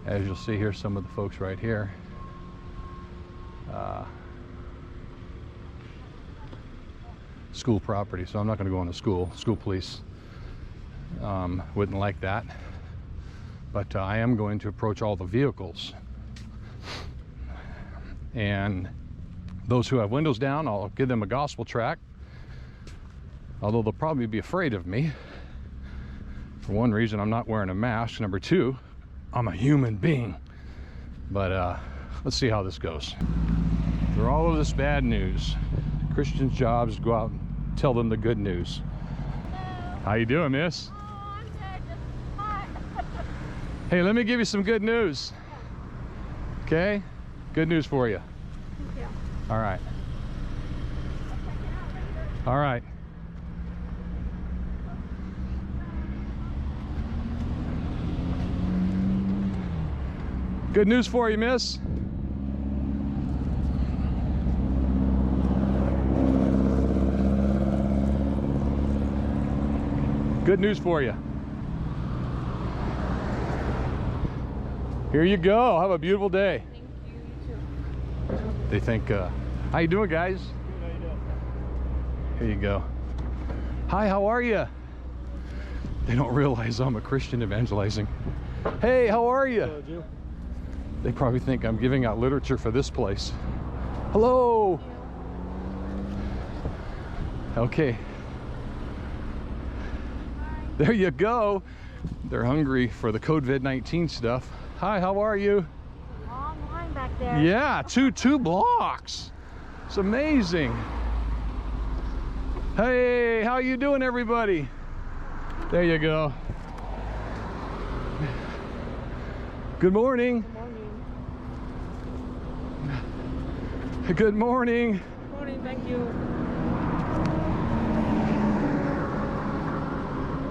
As you'll see here, some of the folks right here. School property, so I'm not going to go into school. School police wouldn't like that. But I am going to approach all the vehicles. And those who have windows down, I'll give them a gospel tract. Although they'll probably be afraid of me. For one reason, I'm not wearing a mask. Number two, I'm a human being. But let's see how this goes. Through all of this bad news, Christians' job is to go out and tell them the good news. How you doing, miss? Oh, I'm good. Just hot. Hey, let me give you some good news. Okay? Good news for you. Thank you. All right. All right. Good news for you, miss. Good news for you. Here you go. Have a beautiful day. Thank you. You too. They think, how you doing, guys? Good, how you doing? Here you go. Hi, how are you? They don't realize I'm a Christian evangelizing. Hey, how are you? Good, you? They probably think I'm giving out literature for this place. Hello. Okay. There you go. They're hungry for the COVID-19 stuff. Hi, how are you? Long line back there. Yeah, two blocks. It's amazing. Hey, how you doing, everybody? There you go. Good morning. Good morning. Good morning. Good morning. Thank you.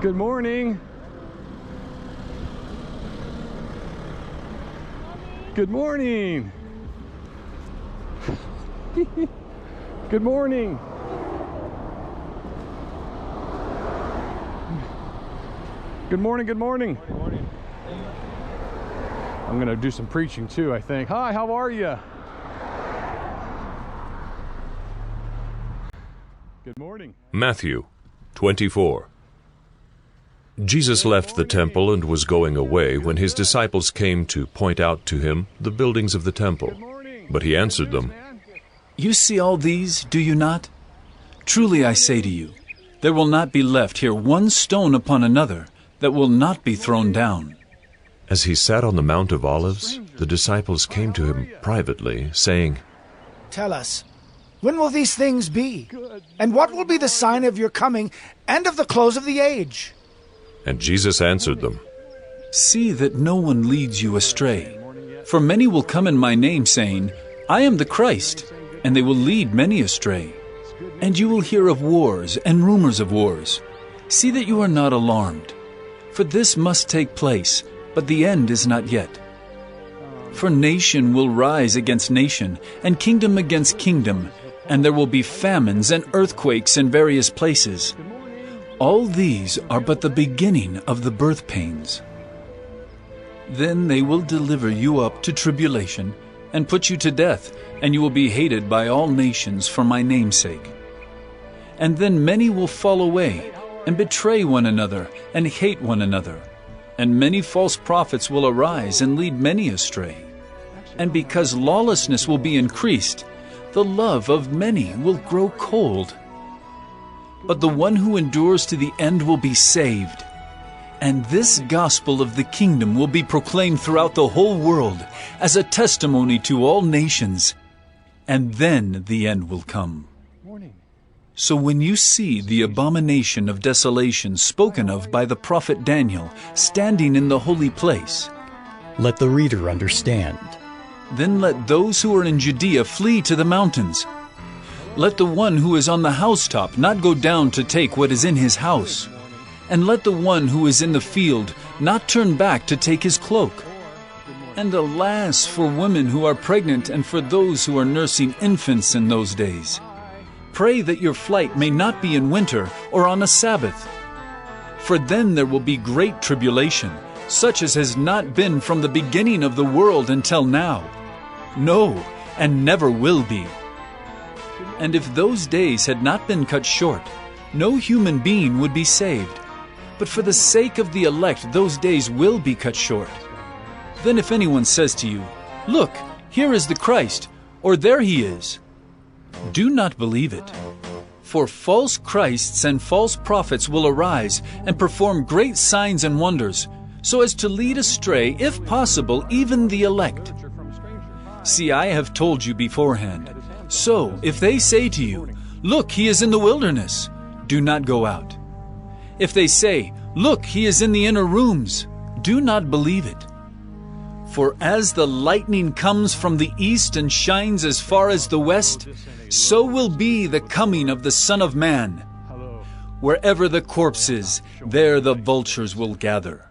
Good morning. Good morning. Good morning. Good morning, good morning. Morning, morning. I'm going to do some preaching too, I think. Hi, how are you? Good morning. Matthew 24. Jesus left the temple and was going away when his disciples came to point out to him the buildings of the temple. Good morning. But he answered them, You see all these, do you not? Truly I say to you, there will not be left here one stone upon another that will not be thrown down. As he sat on the Mount of Olives, the disciples came to him privately, saying, Tell us, when will these things be? And what will be the sign of your coming and of the close of the age? And Jesus answered them, See that no one leads you astray. For many will come in my name, saying, I am the Christ, and they will lead many astray. And you will hear of wars and rumors of wars. See that you are not alarmed. For this must take place, but the end is not yet. For nation will rise against nation, and kingdom against kingdom, and there will be famines and earthquakes in various places. All these are but the beginning of the birth pains. Then they will deliver you up to tribulation, and put you to death, and you will be hated by all nations for my name's sake. And then many will fall away, and betray one another, and hate one another. And many false prophets will arise and lead many astray. And because lawlessness will be increased, the love of many will grow cold. But the one who endures to the end will be saved. And this gospel of the kingdom will be proclaimed throughout the whole world as a testimony to all nations. And then the end will come. So when you see the abomination of desolation spoken of by the prophet Daniel standing in the holy place, let the reader understand. Then let those who are in Judea flee to the mountains. Let the one who is on the housetop not go down to take what is in his house. And let the one who is in the field not turn back to take his cloak. And alas for women who are pregnant and for those who are nursing infants in those days. Pray that your flight may not be in winter or on a Sabbath. For then there will be great tribulation, such as has not been from the beginning of the world until now. No, and never will be. And if those days had not been cut short, no human being would be saved. But for the sake of the elect, those days will be cut short. Then if anyone says to you, "Look, here is the Christ," or "There he is," do not believe it. For false Christs and false prophets will arise and perform great signs and wonders, so as to lead astray, if possible, even the elect. See, I have told you beforehand. So, if they say to you, "Look, he is in the wilderness," do not go out. If they say, "Look, he is in the inner rooms," do not believe it. For as the lightning comes from the east and shines as far as the west, so will be the coming of the Son of Man. Wherever the corpse is, there the vultures will gather.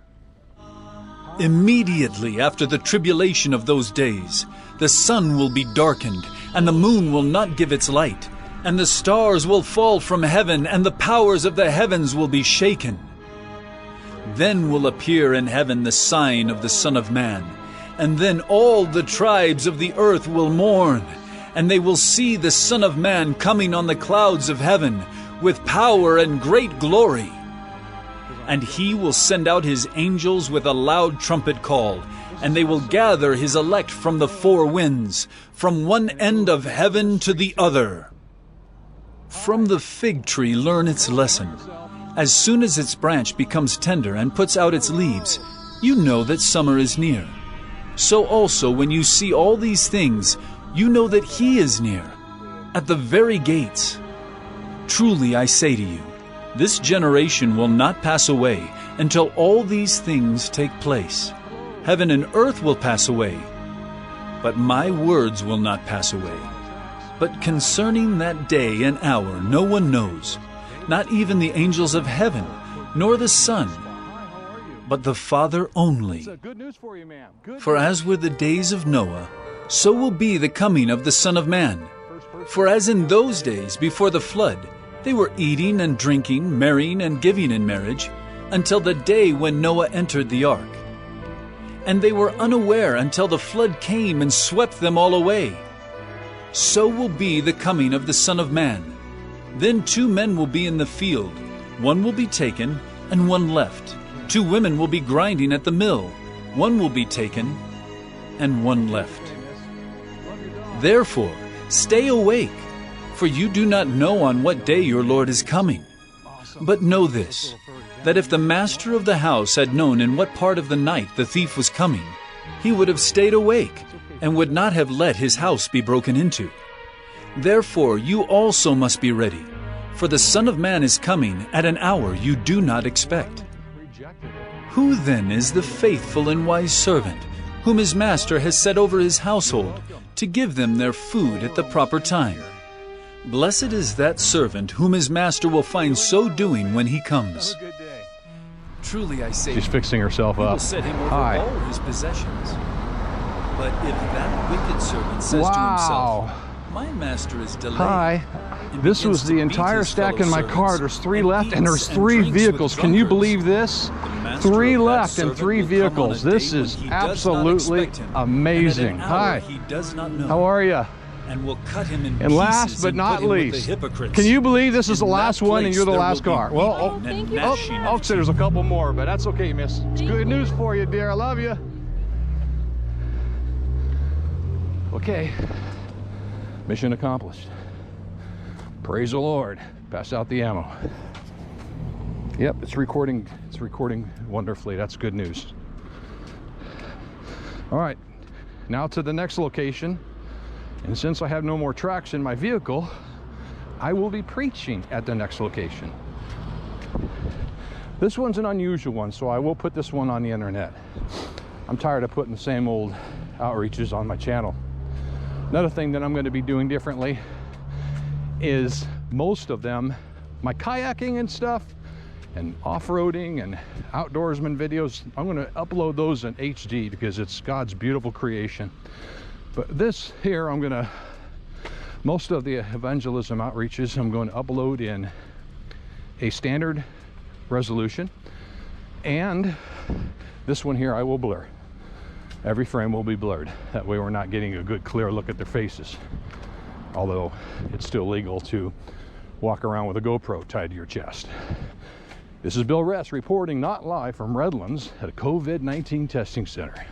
Immediately after the tribulation of those days, the sun will be darkened, and the moon will not give its light, and the stars will fall from heaven, and the powers of the heavens will be shaken. Then will appear in heaven the sign of the Son of Man, and then all the tribes of the earth will mourn, and they will see the Son of Man coming on the clouds of heaven with power and great glory. And he will send out his angels with a loud trumpet call, and they will gather his elect from the four winds, from one end of heaven to the other. From the fig tree learn its lesson. As soon as its branch becomes tender and puts out its leaves, you know that summer is near. So also when you see all these things, you know that he is near, at the very gates. Truly I say to you, this generation will not pass away until all these things take place. Heaven and earth will pass away, but my words will not pass away. But concerning that day and hour no one knows, not even the angels of heaven, nor the Son, but the Father only. For as were the days of Noah, so will be the coming of the Son of Man. For as in those days before the flood, they were eating and drinking, marrying and giving in marriage, until the day when Noah entered the ark. And they were unaware until the flood came and swept them all away. So will be the coming of the Son of Man. Then 2 men will be in the field, one will be taken and one left. 2 women will be grinding at the mill, one will be taken and one left. Therefore, stay awake, for you do not know on what day your Lord is coming. But know this, that if the master of the house had known in what part of the night the thief was coming, he would have stayed awake and would not have let his house be broken into. Therefore, you also must be ready, for the Son of Man is coming at an hour you do not expect. Who then is the faithful and wise servant, whom his master has set over his household, to give them their food at the proper time? Blessed is that servant whom his master will find so doing when he comes. Truly I say, she's fixing herself he will up. set him over Hi. all his possessions. But if that wicked servant says to Wow. himself, my master is delayed, Hi. and This begins was to the beat entire his stack fellow in my servants, car. There's 3 and left, and eats there's and 3 drinks with vehicles. Can you drunkards, believe this? the master 3 of that left and servant 3 will come on a vehicles. day This when is he does not absolutely expect him, amazing. and at an hour Hi. he does not know, How are you? and will cut him in And last pieces but and not put him with least, the hypocrites. can you believe this is the In that last one and place you're the there last will be car? Well, weeping Oh, and thank you gnashing very of much. Oaks, there's a couple more, but that's okay, miss. It's Thank good you. news for you, dear. I love you. Okay. Mission accomplished. Praise the Lord. Pass out the ammo. Yep, it's recording. It's recording wonderfully. That's good news. All right, now to the next location. And since I have no more tracks in my vehicle, I will be preaching at the next location. This one's an unusual one, so I will put this one on the internet. I'm tired of putting the same old outreaches on my channel. Another thing that I'm going to be doing differently is most of them, my kayaking and stuff, and off-roading and outdoorsman videos, I'm going to upload those in HD because it's God's beautiful creation. But this here, most of the evangelism outreaches, I'm going to upload in a standard resolution and This one here I will blur. Every frame will be blurred. That way we're not getting a good clear look at their faces. Although it's still legal to walk around with a GoPro tied to your chest. This is Bill Ress reporting not live from Redlands at a COVID-19 testing center.